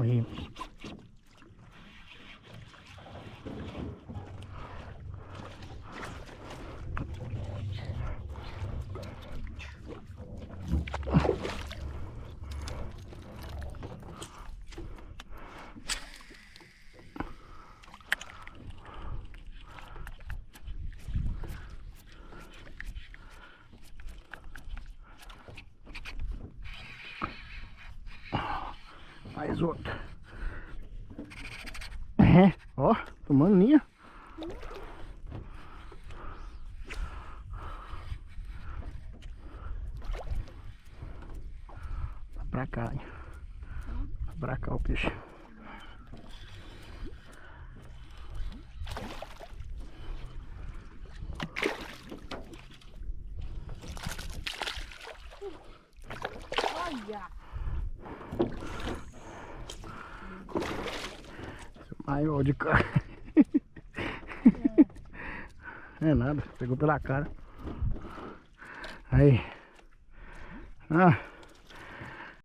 Aí. Mais outro. É, ó, tomando linha. Pra cá, hein? Pra cá o peixe. Olha! Maior de cara. É nada, pegou pela cara. Aí. Ah.